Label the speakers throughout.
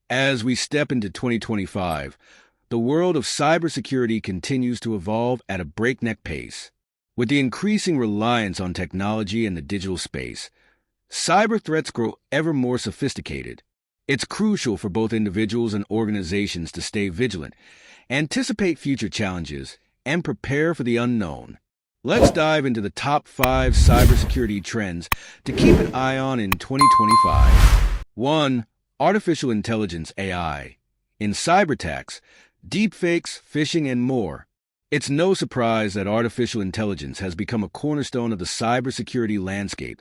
Speaker 1: As we step into 2025, the world of cybersecurity continues to evolve at a breakneck pace. With the increasing reliance on technology and the digital space, cyber threats grow ever more sophisticated. It's crucial for both individuals and organizations to stay vigilant, anticipate future challenges, and prepare for the unknown. Let's dive into the top 5 cybersecurity trends to keep an eye on in 2025. 1. Artificial intelligence AI. In cyber attacks, deepfakes, phishing, and more, it's no surprise that artificial intelligence has become a cornerstone of the cybersecurity landscape,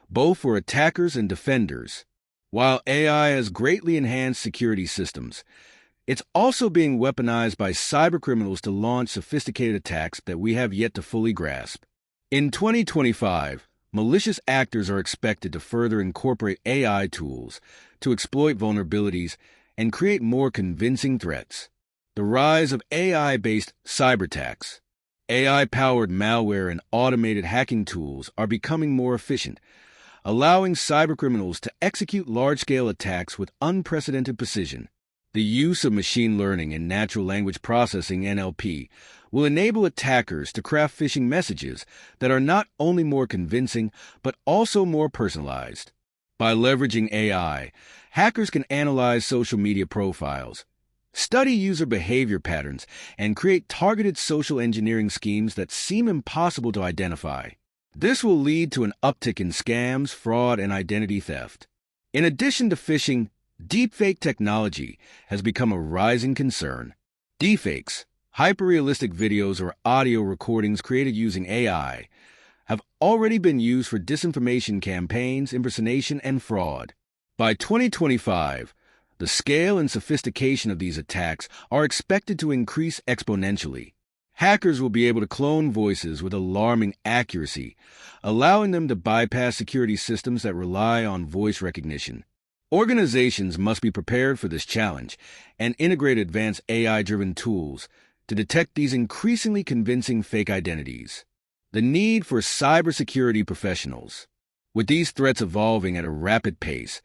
Speaker 1: both for attackers and defenders. While AI has greatly enhanced security systems, it's also being weaponized by cybercriminals to launch sophisticated attacks that we have yet to fully grasp. In 2025, malicious actors are expected to further incorporate AI tools to exploit vulnerabilities and create more convincing threats. The rise of AI-based cyber attacks. AI-powered malware and automated hacking tools are becoming more efficient, allowing cybercriminals to execute large-scale attacks with unprecedented precision. The use of machine learning and natural language processing (NLP) will enable attackers to craft phishing messages that are not only more convincing but also more personalized. By leveraging AI, hackers can analyze social media profiles, study user behavior patterns, and create targeted social engineering schemes that seem impossible to identify. This will lead to an uptick in scams, fraud, and identity theft. In addition to phishing, deepfake technology has become a rising concern. Deepfakes, hyperrealistic videos or audio recordings created using AI, have already been used for disinformation campaigns, impersonation, and fraud. By 2025, the scale and sophistication of these attacks are expected to increase exponentially. Hackers will be able to clone voices with alarming accuracy, allowing them to bypass security systems that rely on voice recognition. Organizations must be prepared for this challenge and integrate advanced AI-driven tools to detect these increasingly convincing fake identities. The need for cybersecurity professionals. With these threats evolving at a rapid pace,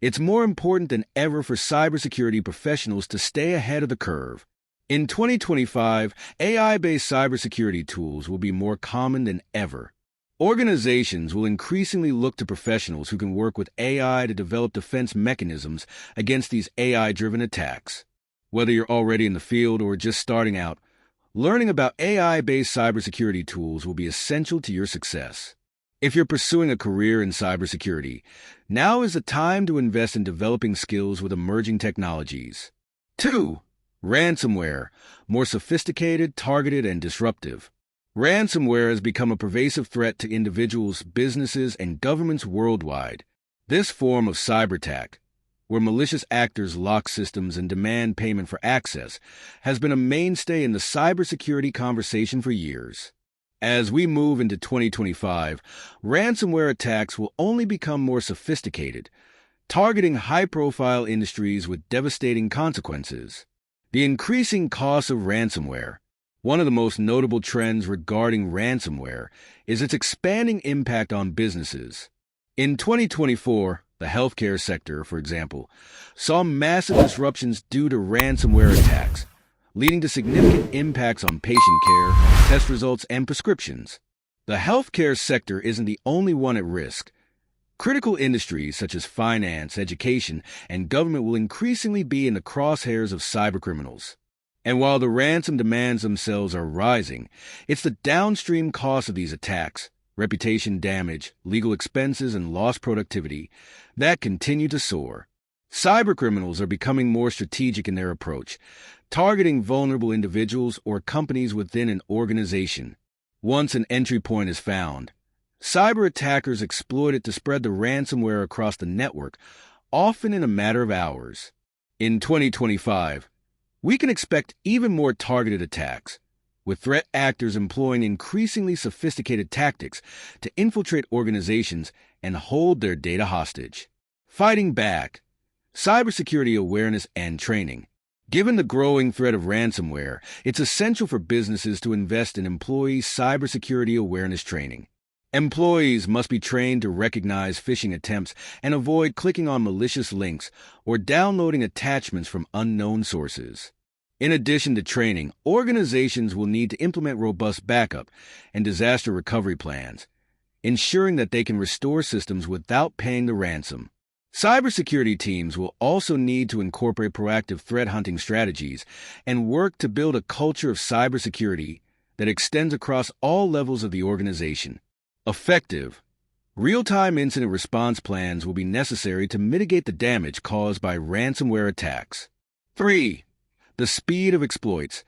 Speaker 1: it's more important than ever for cybersecurity professionals to stay ahead of the curve. In 2025, AI-based cybersecurity tools will be more common than ever. Organizations will increasingly look to professionals who can work with AI to develop defense mechanisms against these AI-driven attacks. Whether you're already in the field or just starting out, learning about AI-based cybersecurity tools will be essential to your success. If you're pursuing a career in cybersecurity, now is the time to invest in developing skills with emerging technologies. 2. Ransomware, more sophisticated, targeted, and disruptive. Ransomware has become a pervasive threat to individuals, businesses, and governments worldwide. This form of cyber attack, where malicious actors lock systems and demand payment for access, has been a mainstay in the cybersecurity conversation for years. As we move into 2025, ransomware attacks will only become more sophisticated, targeting high-profile industries with devastating consequences. The increasing cost of ransomware. One of the most notable trends regarding ransomware is its expanding impact on businesses. In 2024, the healthcare sector, for example, saw massive disruptions due to ransomware attacks, leading to significant impacts on patient care, test results, and prescriptions. The healthcare sector isn't the only one at risk. Critical industries such as finance, education, and government will increasingly be in the crosshairs of cybercriminals. And while the ransom demands themselves are rising, it's the downstream costs of these attacks, reputation damage, legal expenses, and lost productivity that continue to soar. Cybercriminals are becoming more strategic in their approach, targeting vulnerable individuals or companies within an organization. Once an entry point is found, cyber attackers exploit it to spread the ransomware across the network, often in a matter of hours. In 2025, we can expect even more targeted attacks, with threat actors employing increasingly sophisticated tactics to infiltrate organizations and hold their data hostage. Fighting back. Cybersecurity awareness and training. Given the growing threat of ransomware, it's essential for businesses to invest in employee cybersecurity awareness training. Employees must be trained to recognize phishing attempts and avoid clicking on malicious links or downloading attachments from unknown sources. In addition to training, organizations will need to implement robust backup and disaster recovery plans, ensuring that they can restore systems without paying the ransom. Cybersecurity teams will also need to incorporate proactive threat hunting strategies and work to build a culture of cybersecurity that extends across all levels of the organization. Effective, real-time incident response plans will be necessary to mitigate the damage caused by ransomware attacks. 3. The speed of exploits.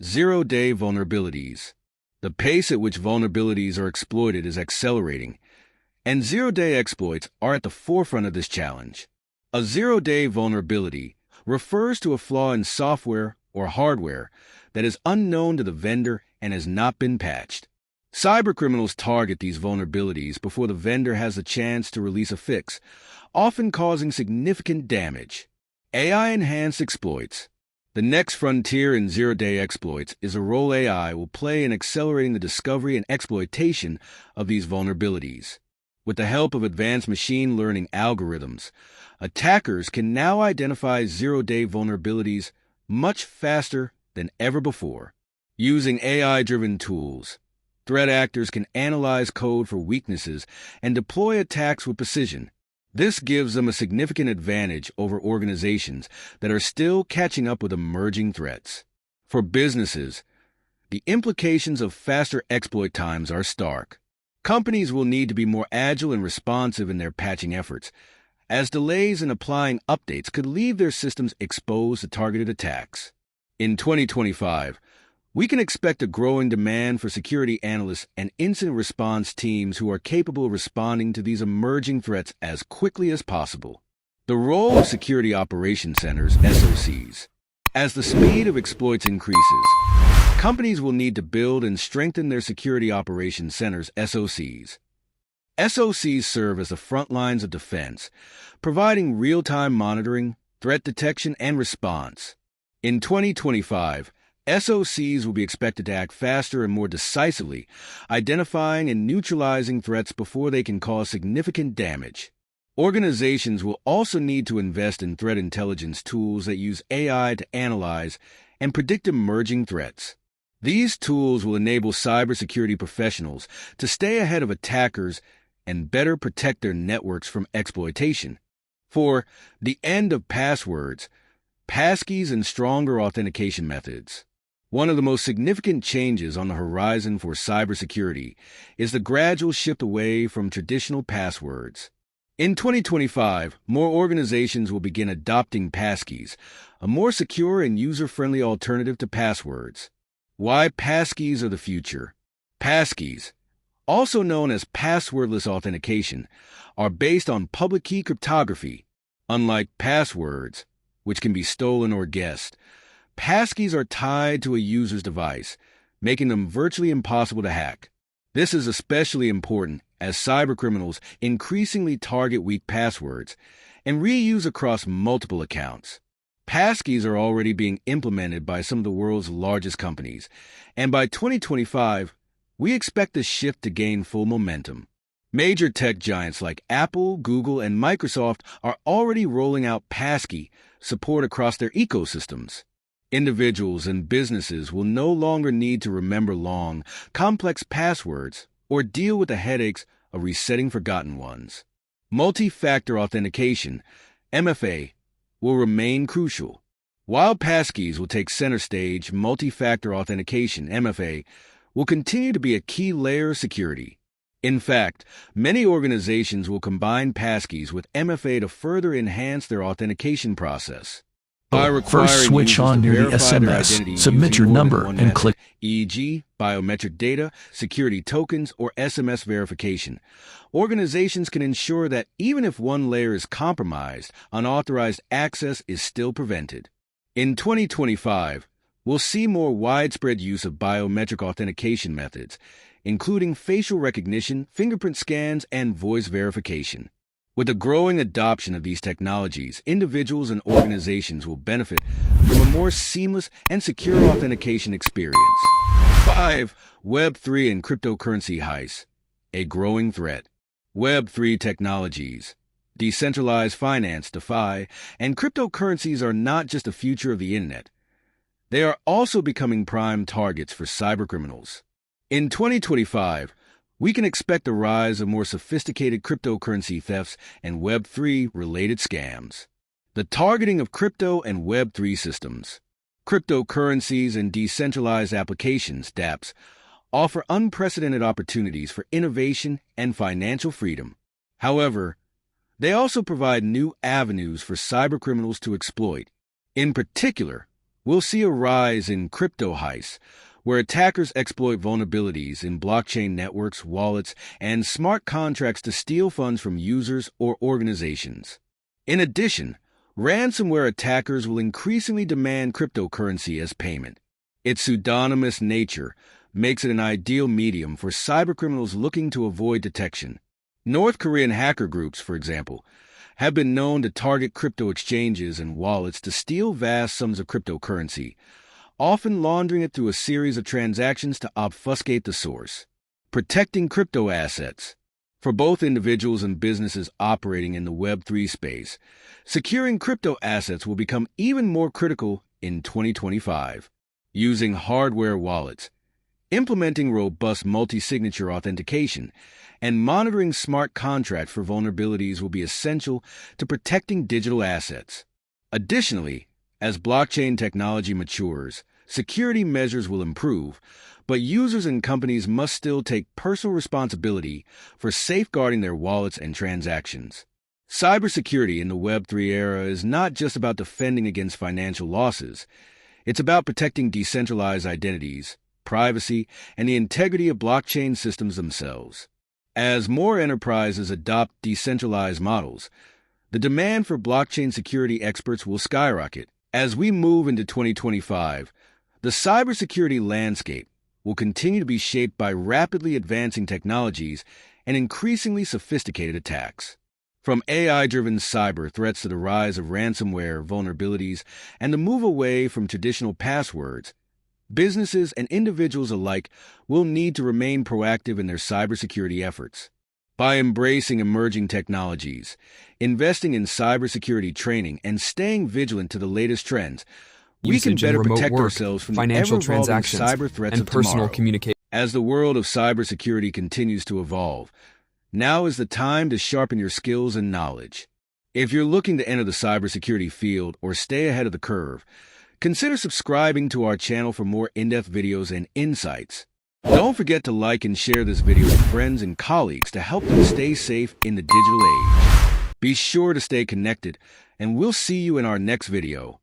Speaker 1: Zero-day vulnerabilities. The pace at which vulnerabilities are exploited is accelerating, and zero-day exploits are at the forefront of this challenge. A zero-day vulnerability refers to a flaw in software or hardware that is unknown to the vendor and has not been patched. Cybercriminals target these vulnerabilities before the vendor has a chance to release a fix, often causing significant damage. AI-enhanced exploits. The next frontier in zero-day exploits is the role AI will play in accelerating the discovery and exploitation of these vulnerabilities. With the help of advanced machine learning algorithms, attackers can now identify zero-day vulnerabilities much faster than ever before. Using AI-driven tools, threat actors can analyze code for weaknesses and deploy attacks with precision. This gives them a significant advantage over organizations that are still catching up with emerging threats. For businesses, the implications of faster exploit times are stark. Companies will need to be more agile and responsive in their patching efforts, as delays in applying updates could leave their systems exposed to targeted attacks. In 2025, we can expect a growing demand for security analysts and incident response teams who are capable of responding to these emerging threats as quickly as possible. The role of security operations centers, SOCs. As the speed of exploits increases, companies will need to build and strengthen their security operations centers, SOCs. SOCs serve as the front lines of defense, providing real-time monitoring, threat detection, and response. In 2025, SOCs will be expected to act faster and more decisively, identifying and neutralizing threats before they can cause significant damage. Organizations will also need to invest in threat intelligence tools that use AI to analyze and predict emerging threats. These tools will enable cybersecurity professionals to stay ahead of attackers and better protect their networks from exploitation. 4. The end of passwords, passkeys, and stronger authentication methods. One of the most significant changes on the horizon for cybersecurity is the gradual shift away from traditional passwords. In 2025, more organizations will begin adopting passkeys, a more secure and user-friendly alternative to passwords. Why passkeys are the future? Passkeys, also known as passwordless authentication, are based on public key cryptography. Unlike passwords, which can be stolen or guessed, passkeys are tied to a user's device, making them virtually impossible to hack. This is especially important as cybercriminals increasingly target weak passwords and reuse across multiple accounts. Passkeys are already being implemented by some of the world's largest companies, and by 2025, we expect this shift to gain full momentum. Major tech giants like Apple, Google, and Microsoft are already rolling out passkey support across their ecosystems. Individuals and businesses will no longer need to remember long, complex passwords or deal with the headaches of resetting forgotten ones. Multi-factor authentication, MFA, will remain crucial. While passkeys will take center stage, multi-factor authentication, MFA, will continue to be a key layer of security. In fact, many organizations will combine passkeys with MFA to further enhance their authentication process.
Speaker 2: First, switch on near the SMS, submit your number, and click
Speaker 1: e.g., biometric data, security tokens, or SMS verification. Organizations can ensure that even if one layer is compromised, unauthorized access is still prevented. In 2025, we'll see more widespread use of biometric authentication methods, including facial recognition, fingerprint scans, and voice verification. With the growing adoption of these technologies, individuals and organizations will benefit from a more seamless and secure authentication experience. 5. Web3 and cryptocurrency heists. a growing threat. Web3 technologies, decentralized finance, DeFi, and cryptocurrencies are not just the future of the internet. They are also becoming prime targets for cybercriminals. In 2025, we can expect the rise of more sophisticated cryptocurrency thefts and Web3-related scams. The targeting of crypto and Web3 systems. Cryptocurrencies and decentralized applications, dApps, offer unprecedented opportunities for innovation and financial freedom. However, they also provide new avenues for cybercriminals to exploit. In particular, we'll see a rise in crypto heists, where attackers exploit vulnerabilities in blockchain networks, wallets, and smart contracts to steal funds from users or organizations. In addition, ransomware attackers will increasingly demand cryptocurrency as payment. Its pseudonymous nature makes it an ideal medium for cybercriminals looking to avoid detection. North Korean hacker groups, for example, have been known to target crypto exchanges and wallets to steal vast sums of cryptocurrency, often laundering it through a series of transactions to obfuscate the source. Protecting crypto assets. For both individuals and businesses operating in the Web3 space, securing crypto assets will become even more critical in 2025. Using hardware wallets, implementing robust multi-signature authentication, and monitoring smart contracts for vulnerabilities will be essential to protecting digital assets. Additionally, as blockchain technology matures, security measures will improve, but users and companies must still take personal responsibility for safeguarding their wallets and transactions. Cybersecurity in the Web3 era is not just about defending against financial losses. It's about protecting decentralized identities, privacy, and the integrity of blockchain systems themselves. As more enterprises adopt decentralized models, the demand for blockchain security experts will skyrocket. As we move into 2025, the cybersecurity landscape will continue to be shaped by rapidly advancing technologies and increasingly sophisticated attacks. From AI-driven cyber threats to the rise of ransomware vulnerabilities and the move away from traditional passwords, businesses and individuals alike will need to remain proactive in their cybersecurity efforts. By embracing emerging technologies, investing in cybersecurity training, and staying vigilant to the latest trends, we can better protect ourselves from the ever-evolving cyber threats of tomorrow. As the world of cybersecurity continues to evolve, now is the time to sharpen your skills and knowledge. If you're looking to enter the cybersecurity field or stay ahead of the curve, consider subscribing to our channel for more in-depth videos and insights. Don't forget to like and share this video with friends and colleagues to help them stay safe in the digital age. Be sure to stay connected, and we'll see you in our next video.